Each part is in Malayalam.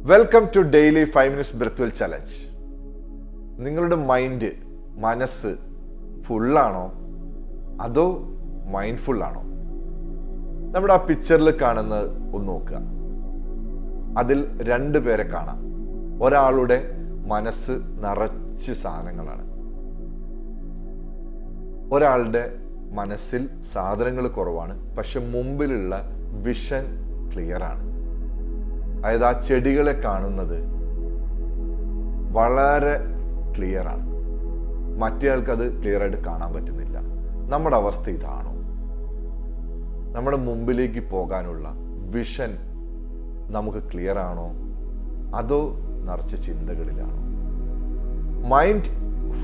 Welcome to daily 5 minutes breathwell challenge. നിങ്ങളുടെ മനസ്സ് ഫുള്ളാണോ അതോ മൈൻഡ്ഫുൾ ആണോ? നമ്മുടെ ആ പിക്ചറിൽ കാണുന്നത് ഒന്ന് നോക്കുക. അതിൽ 2 പേരെ കാണാം. ഒരാളുടെ മനസ്സ് നിറച്ച് സാധനങ്ങളാണ്, ഒരാളുടെ മനസ്സിൽ സാധനങ്ങൾ കുറവാണ്, പക്ഷെ മുമ്പിലുള്ള വിഷൻ ക്ലിയർ ആണ്. അതായത് ആ ചെടികളെ കാണുന്നത് വളരെ ക്ലിയർ ആണ്, മറ്റേയാൾക്ക് അത് ക്ലിയർ ആയിട്ട് കാണാൻ പറ്റുന്നില്ല. നമ്മുടെ അവസ്ഥ ഇതാണോ? നമ്മുടെ മുമ്പിലേക്ക് പോകാനുള്ള വിഷൻ നമുക്ക് ക്ലിയർ ആണോ അതോ നിറച്ച ചിന്തകളിലാണോ? മൈൻഡ്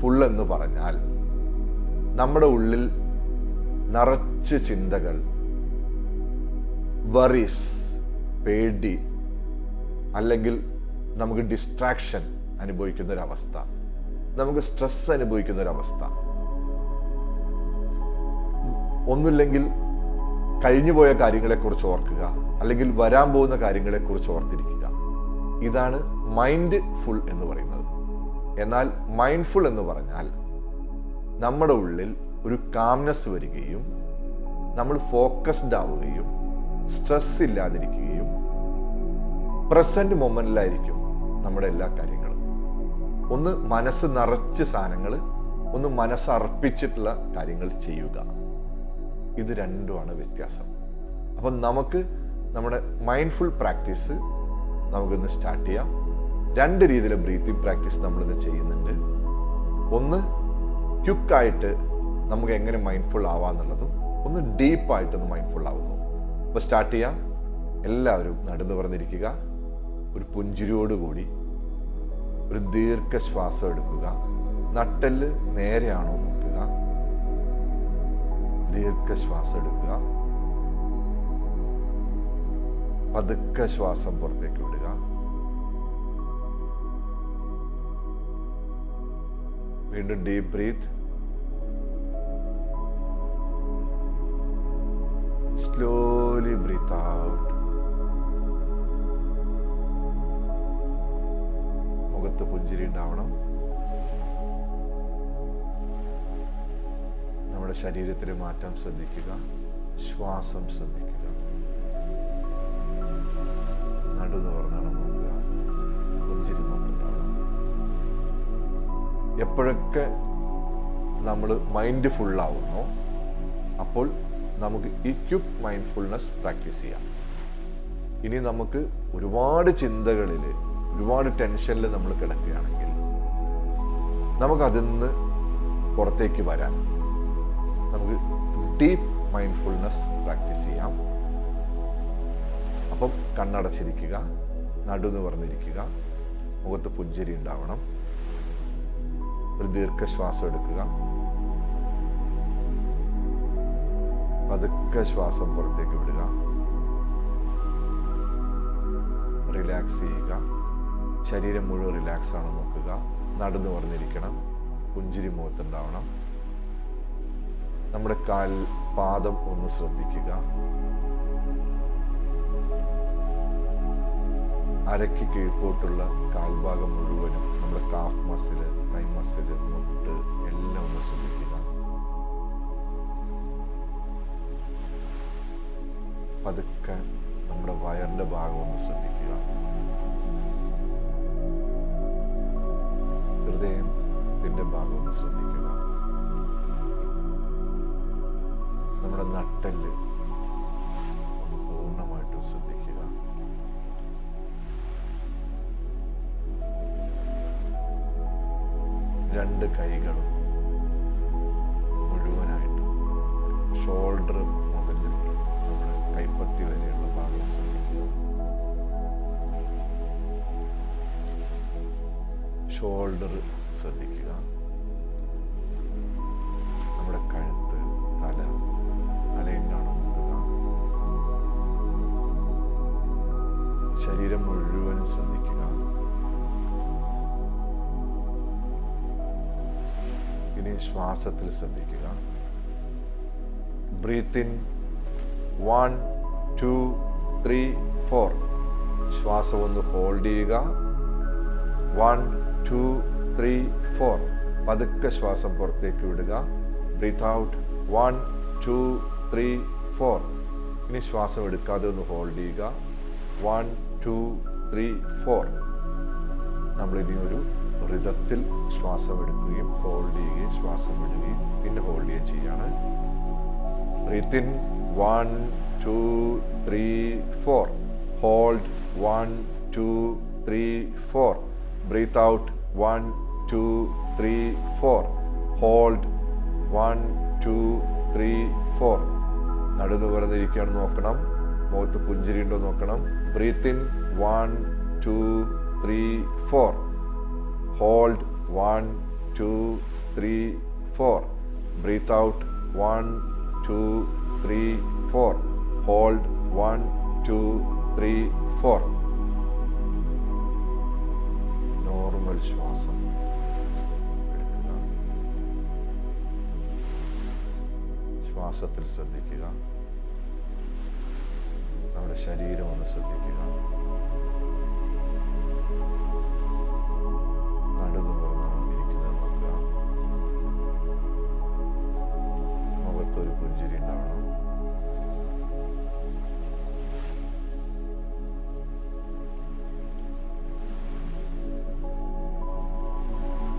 ഫുൾ എന്ന് പറഞ്ഞാൽ നമ്മുടെ ഉള്ളിൽ നിറച്ച് ചിന്തകൾ, വറീസ്, പേടി, അല്ലെങ്കിൽ നമുക്ക് ഡിസ്ട്രാക്ഷൻ അനുഭവിക്കുന്ന ഒരവസ്ഥ, നമുക്ക് സ്ട്രെസ് അനുഭവിക്കുന്ന ഒരവസ്ഥ. ഒന്നുമില്ലെങ്കിൽ കഴിഞ്ഞുപോയ കാര്യങ്ങളെക്കുറിച്ച് ഓർക്കുക, അല്ലെങ്കിൽ വരാൻ പോകുന്ന കാര്യങ്ങളെക്കുറിച്ച് ഓർത്തിരിക്കുക. ഇതാണ് മൈൻഡ് ഫുൾ എന്ന് പറയുന്നത്. എന്നാൽ മൈൻഡ്ഫുൾ എന്ന് പറഞ്ഞാൽ നമ്മുടെ ഉള്ളിൽ ഒരു കാംനെസ് വരികയും നമ്മൾ ഫോക്കസ്ഡ് ആവുകയും സ്ട്രെസ് ഇല്ലാതിരിക്കുകയും പ്രസന്റ് മൊമെന്റിലായിരിക്കും നമ്മുടെ എല്ലാ കാര്യങ്ങളും. ഒന്ന് മനസ്സ് നിറച്ച് സാധനങ്ങൾ, ഒന്ന് മനസ്സർപ്പിച്ചിട്ടുള്ള കാര്യങ്ങൾ ചെയ്യുക. ഇത് രണ്ടുമാണ് വ്യത്യാസം. അപ്പം നമുക്ക് നമ്മുടെ മൈൻഡ്ഫുൾ പ്രാക്ടീസ് നമുക്കിന്ന് സ്റ്റാർട്ട് ചെയ്യാം. 2 രീതിയിലെ ബ്രീത്തിങ് പ്രാക്ടീസ് നമ്മളിന്ന് ചെയ്യുന്നുണ്ട്. ഒന്ന് ക്വിക്കായിട്ട് നമുക്ക് എങ്ങനെ മൈൻഡ്ഫുൾ ആവാന്നുള്ളതും, ഒന്ന് ഡീപ്പായിട്ടൊന്ന് മൈൻഡ്ഫുൾ ആവുന്നു. അപ്പോൾ സ്റ്റാർട്ട് ചെയ്യാം. എല്ലാവരും നടന്നു പറഞ്ഞിരിക്കുക. ഒരു പുഞ്ചിരിയോടുകൂടി ഒരു ദീർഘശ്വാസം എടുക്കുക. നട്ടെല്ല് നേരെയാണോ നോക്കുക. ദീർഘശ്വാസം എടുക്കുക. പതുക്കെ ശ്വാസം പുറത്തേക്ക് വിടുക. വീണ്ടും deep breath. Slowly breathe out. മുഖത്ത് പുഞ്ചിരി ഉണ്ടാവണം. നമ്മുടെ ശരീരത്തിലെ മാറ്റം ശ്രദ്ധിക്കുക. ശ്വാസം ശ്രദ്ധിക്കുക. നടു തുറന്നാണ് നോക്കുക. പുഞ്ചിരി മൊത്തമുണ്ടാവണം. എപ്പോഴൊക്കെ നമ്മൾ മൈൻഡ് ഫുള്ളാവുന്നു അപ്പോൾ നമുക്ക് ഈ ക്വിക്ക് മൈൻഡ്ഫുൾനെസ് പ്രാക്ടീസ് ചെയ്യാം. ഇനി നമുക്ക് ഒരുപാട് ചിന്തകളിൽ, ഒരുപാട് ടെൻഷനിൽ നമ്മൾ കിടക്കുകയാണെങ്കിൽ നമുക്ക് അതിൽ നിന്ന് പുറത്തേക്ക് വരാൻ നമുക്ക് ഡീപ്പ് മൈൻഡ്ഫുൾനെസ് പ്രാക്ടീസ് ചെയ്യാം. അപ്പം കണ്ണടച്ചിരിക്കുക, നടു നിവർന്നിരിക്കുക, മുഖത്ത് പുഞ്ചിരി ഉണ്ടാവണം. ഒരു ദീർഘശ്വാസം എടുക്കുക. പതുക്കെ ശ്വാസം പുറത്തേക്ക് വിടുക. റിലാക്സ് ചെയ്യുക. ശരീരം മുഴുവൻ റിലാക്സ് ആണെന്ന് നോക്കുക. നടന്നു പറഞ്ഞിരിക്കണം. പുഞ്ചിരി മുഖത്തുണ്ടാവണം. നമ്മുടെ പാദം ഒന്ന് ശ്രദ്ധിക്കുക. അരയ്ക്ക് കീഴ്പോട്ടുള്ള കാൽഭാഗം മുഴുവനും, നമ്മുടെ കാഫ് മസില്, തൈ മസില്, മുട്ട് എല്ലാം ഒന്ന് ശ്രദ്ധിക്കുക. പതുക്കെ നമ്മുടെ വയറിന്റെ ഭാഗം ഒന്ന് ശ്രദ്ധിക്കുക. ഹൃദയത്തിന്റെ ഭാഗം ഒന്ന് ശ്രദ്ധിക്കുക. നമ്മുടെ നട്ടെല്ല് ഒന്ന് പൂർണ്ണമായിട്ടും ശ്രദ്ധിക്കുക. രണ്ട് കൈകളും മുഴുവനായിട്ടും ഷോൾഡർ മുതൽ നമ്മുടെ കൈപ്പത്തി വരെയുള്ള ഭാഗം ശ്രദ്ധിക്കുക. ഷോൾഡർ ശ്രദ്ധിക്കുക. നമ്മുടെ കഴുത്ത്, തല അലൈൻഡാണോ നോക്കുക. ശരീരം മുഴുവനും ശ്രദ്ധിക്കുക. ഇനി ശ്വാസത്തിൽ ശ്രദ്ധിക്കുക. Breathe in 1, 2, 3, 4. ശ്വാസം ഒന്ന് ഹോൾഡ് ചെയ്യുക. 1 2 3 4. പതുക്കെ ശ്വാസം പുറത്തേക്ക് വിടുക. Breathe out. 1 2 3 4. ഇനി ശ്വാസം എടുക്കാതെ ഒന്ന് ഹോൾഡ് ചെയ്യുക. 1 2 3 4. നമ്മളിനി ഒരു ഋതത്തിൽ ശ്വാസം എടുക്കുകയും ഹോൾഡ് ചെയ്യുകയും ശ്വാസം വിടുകയും പിന്നെ ഹോൾഡ് ചെയ്യുകയും ചെയ്യാണ്. Breathe in 1 2 3 4. Hold 1 2 3 4. Breathe out 1 2 3 4. Hold 1 2 3 4. നടുന്ന് വെറുതെയിരിക്കുകയാണെന്ന് നോക്കണം. മുഖത്ത് പുഞ്ചിരി ഉണ്ടോ നോക്കണം. Breathe in 1 2 3 4. Hold 1 2 3 4. Breathe out 1 2 3 4. Hold 1 2 3 4. Normal ശ്വാസം എടുക്കുക. ശ്വാസത്തിൽ ശ്രദ്ധിക്കുക. നമ്മുടെ ശരീരം ഒന്ന് ശ്രദ്ധിക്കുക. നടുനിവർന്നാണോ ഇരിക്കുന്നത് നോക്കുക. മുഖത്തൊരു പുഞ്ചിരി ഉണ്ടാവണം.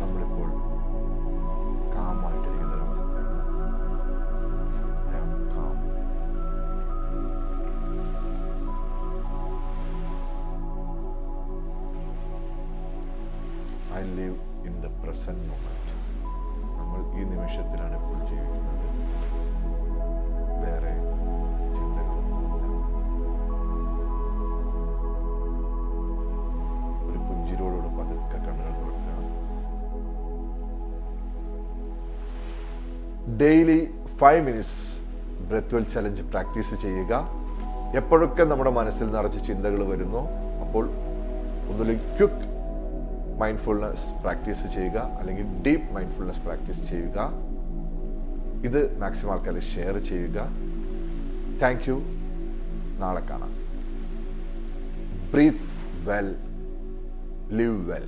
നമ്മളിപ്പോൾ കാമായിട്ടിരിക്കുന്ന ഒരവസ്ഥയാണ്. I am calm. I live in the present moment. നമ്മൾ ഈ നിമിഷത്തിലാണ് ഇപ്പോൾ ജീവിക്കുന്നത്. വേറെ ചിന്തകളൊന്നുമില്ല. ഒരു പുഞ്ചിരിയോടുകൂടി പതുക്കെ കണ്ണുകൾ തുറക്കുക. Daily 5 minutes breathe well challenge practice ചെയ്യുക. എപ്പോഴൊക്കെ നമ്മുടെ മനസ്സിൽ നിറച്ച് ചിന്തകൾ വരുന്നു അപ്പോൾ ഒന്നുമില്ലെങ്കിൽ ക്വിക്ക് മൈൻഡ്ഫുൾനെസ് പ്രാക്ടീസ് ചെയ്യുക, അല്ലെങ്കിൽ ഡീപ്പ് മൈൻഡ്ഫുൾനെസ് പ്രാക്ടീസ് ചെയ്യുക. ഇത് മാക്സിമം ആൾക്കാരിൽ ഷെയർ ചെയ്യുക. Thank you. നാളെ കാണാം. Breathe well, live well.